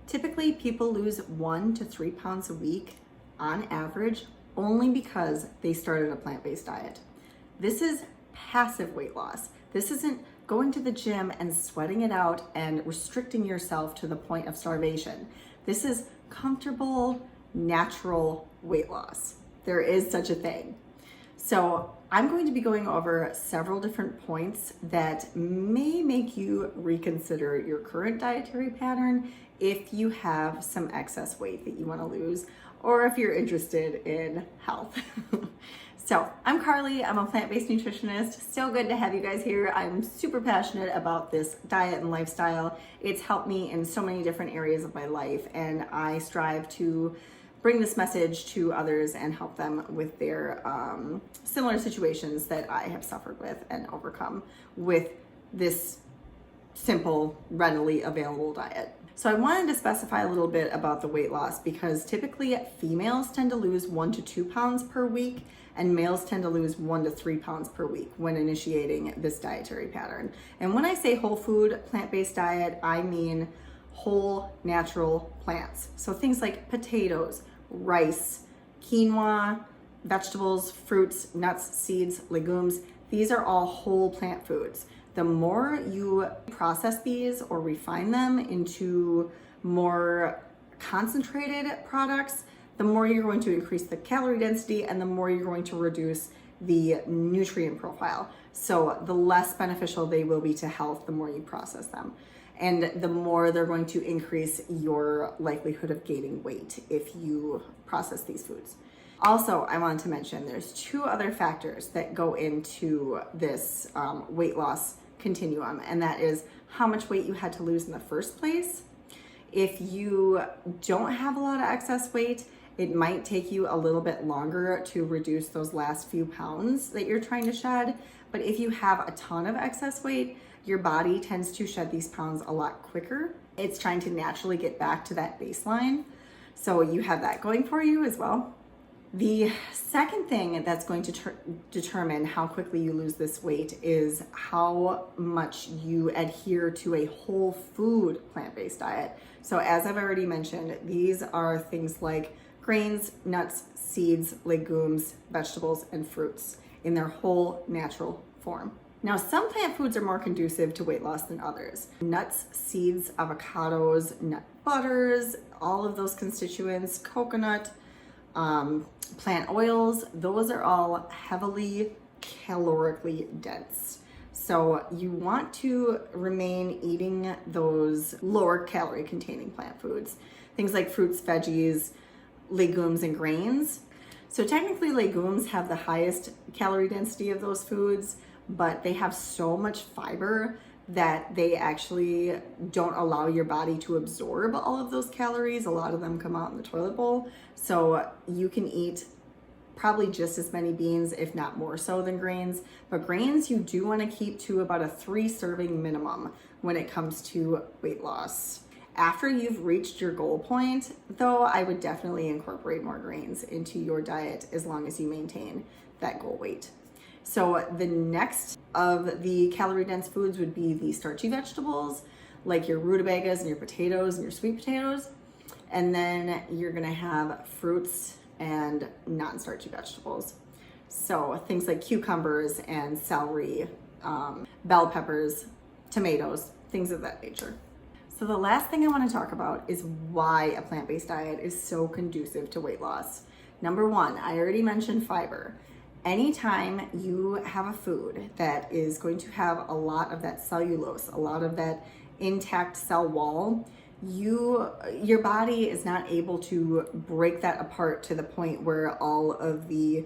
Typically, people lose 1 to 3 pounds a week on average only because they started a plant-based diet. This is passive weight loss. This isn't going to the gym and sweating it out and restricting yourself to the point of starvation. This is comfortable, natural weight loss. There is such a thing. So I'm going to be going over several different points that may make you reconsider your current dietary pattern if you have some excess weight that you want to lose, or if you're interested in health. So I'm Carly, I'm a plant-based nutritionist. So good to have you guys here. I'm super passionate about this diet and lifestyle. It's helped me in so many different areas of my life, and I strive to bring this message to others and help them with their similar situations that I have suffered with and overcome with this simple, readily available diet. So I wanted to specify a little bit about the weight loss because typically females tend to lose 1 to 2 pounds per week and males tend to lose 1 to 3 pounds per week when initiating this dietary pattern. And when I say whole food, plant-based diet, I mean whole natural plants. So things like potatoes, rice, quinoa, vegetables, fruits, nuts, seeds, legumes, these are all whole plant foods. The more you process these or refine them into more concentrated products, the more you're going to increase the calorie density and the more you're going to reduce the nutrient profile. So the less beneficial they will be to health the more you process them. And the more they're going to increase your likelihood of gaining weight if you process these foods. Also, I wanted to mention there's 2 other factors that go into this weight loss continuum, and that is how much weight you had to lose in the first place. If you don't have a lot of excess weight, it might take you a little bit longer to reduce those last few pounds that you're trying to shed. But if you have a ton of excess weight, your body tends to shed these pounds a lot quicker. It's trying to naturally get back to that baseline. So you have that going for you as well. The second thing that's going to determine how quickly you lose this weight is how much you adhere to a whole food plant-based diet. So as I've already mentioned, these are things like grains, nuts, seeds, legumes, vegetables, and fruits in their whole natural form. Now, some plant foods are more conducive to weight loss than others. Nuts, seeds, avocados, nut butters, all of those constituents, coconut, plant oils, those are all heavily calorically dense. So you want to remain eating those lower calorie containing plant foods, things like fruits, veggies, legumes, and grains. So technically legumes have the highest calorie density of those foods, but they have so much fiber that they actually don't allow your body to absorb all of those calories. A lot of them come out in the toilet bowl. So you can eat probably just as many beans, if not more so than grains. But grains you do want to keep to about a 3 serving minimum when it comes to weight loss. After you've reached your goal point, though, I would definitely incorporate more grains into your diet as long as you maintain that goal weight. So the next of the calorie dense foods would be the starchy vegetables, like your rutabagas and your potatoes and your sweet potatoes. And then you're gonna have fruits and non-starchy vegetables. So things like cucumbers and celery, bell peppers, tomatoes, things of that nature. So the last thing I wanna talk about is why a plant-based diet is so conducive to weight loss. Number 1, I already mentioned fiber. Anytime you have a food that is going to have a lot of that cellulose, a lot of that intact cell wall, your body is not able to break that apart to the point where all of the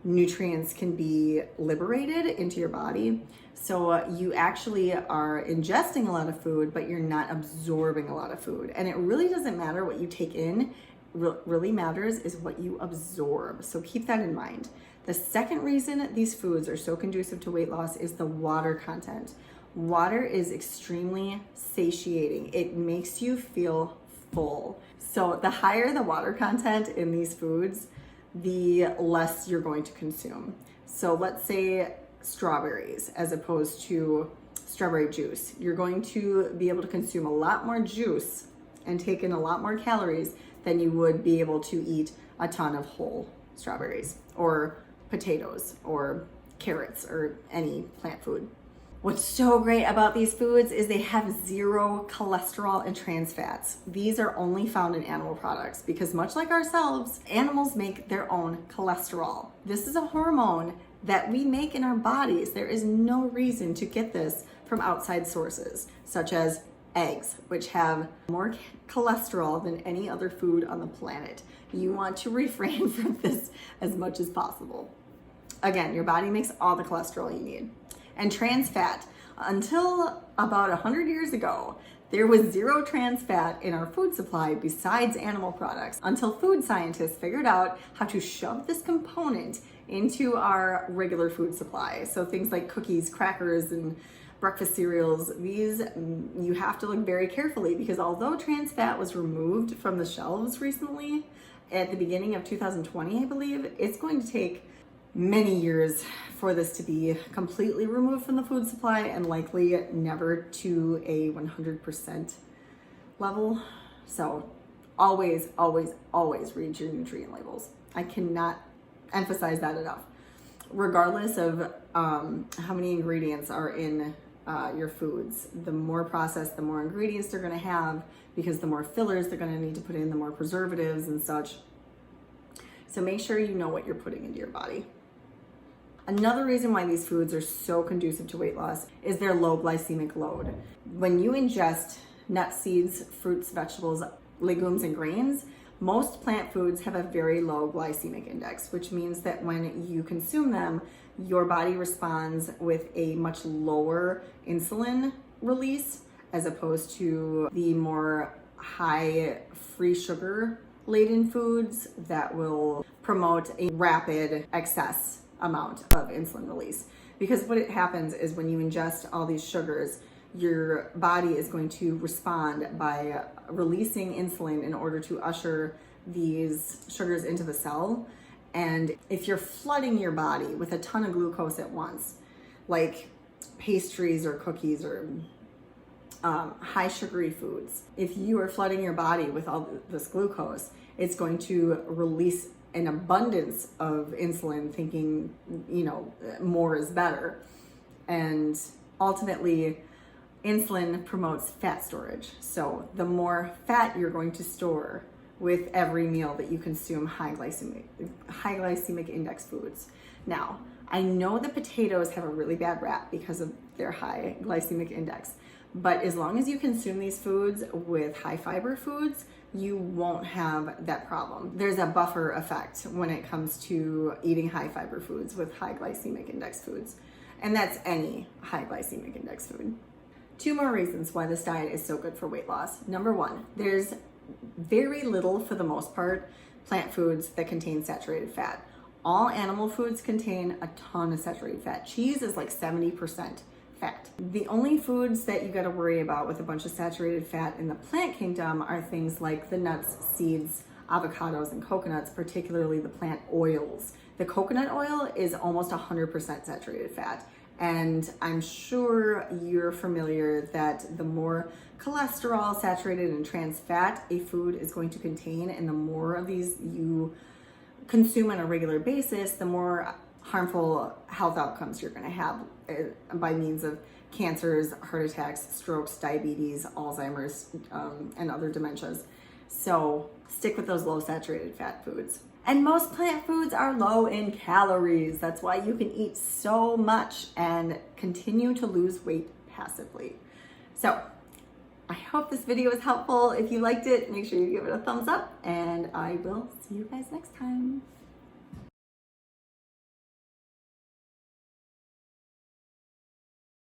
nutrients can be liberated into your body. So you actually are ingesting a lot of food, but you're not absorbing a lot of food. And it really doesn't matter what you take in. Really matters is what you absorb. So keep that in mind. The second reason these foods are so conducive to weight loss is the water content. Water is extremely satiating. It makes you feel full. So the higher the water content in these foods, the less you're going to consume. So let's say strawberries as opposed to strawberry juice. You're going to be able to consume a lot more juice and take in a lot more calories than you would be able to eat a ton of whole strawberries or potatoes or carrots or any plant food. What's so great about these foods is they have zero cholesterol and trans fats. These are only found in animal products because much like ourselves, animals make their own cholesterol. This is a hormone that we make in our bodies. There is no reason to get this from outside sources, such as eggs, which have more cholesterol than any other food on the planet. You want to refrain from this as much as possible. Again, your body makes all the cholesterol you need. And trans fat. Until about 100 years ago, there was zero trans fat in our food supply besides animal products, until food scientists figured out how to shove this component into our regular food supply. So things like cookies, crackers, and breakfast cereals, these you have to look very carefully, because although trans fat was removed from the shelves recently, at the beginning of 2020, I believe, it's going to take many years for this to be completely removed from the food supply, and likely never to a 100% level. So always, always, always read your nutrient labels. I cannot emphasize that enough. Regardless of how many ingredients are in your foods, the more processed, the more ingredients they're going to have, because the more fillers they're going to need to put in, the more preservatives and such. So make sure you know what you're putting into your body. Another reason why these foods are so conducive to weight loss is their low glycemic load. When you ingest nuts, seeds, fruits, vegetables, legumes, and grains, most plant foods have a very low glycemic index, which means that when you consume them, your body responds with a much lower insulin release, as opposed to the more high free sugar laden foods that will promote a rapid excess amount of insulin release. Because what happens is when you ingest all these sugars, your body is going to respond by releasing insulin in order to usher these sugars into the cell. And if you're flooding your body with a ton of glucose at once, like pastries or cookies or high sugary foods, if you are flooding your body with all this glucose, it's going to release an abundance of insulin, thinking, more is better. And ultimately, insulin promotes fat storage. So the more fat you're going to store with every meal that you consume high glycemic index foods. Now, I know that potatoes have a really bad rap because of their high glycemic index, but as long as you consume these foods with high fiber foods, you won't have that problem. There's a buffer effect when it comes to eating high fiber foods with high glycemic index foods, and that's any high glycemic index food. 2 more reasons why this diet is so good for weight loss. Number 1, there's very little, for the most part, plant foods that contain saturated fat. All animal foods contain a ton of saturated fat. Cheese is like 70% fat. The only foods that you got to worry about with a bunch of saturated fat in the plant kingdom are things like the nuts, seeds, avocados, and coconuts, particularly the plant oils. The coconut oil is almost 100% saturated fat. And I'm sure you're familiar that the more cholesterol, saturated, and trans fat a food is going to contain, and the more of these you consume on a regular basis, the more harmful health outcomes you're going to have by means of cancers, heart attacks, strokes, diabetes, Alzheimer's, and other dementias. So stick with those low saturated fat foods. And most plant foods are low in calories. That's why you can eat so much and continue to lose weight passively. So I hope this video was helpful. If you liked it, make sure you give it a thumbs up, and I will see you guys next time.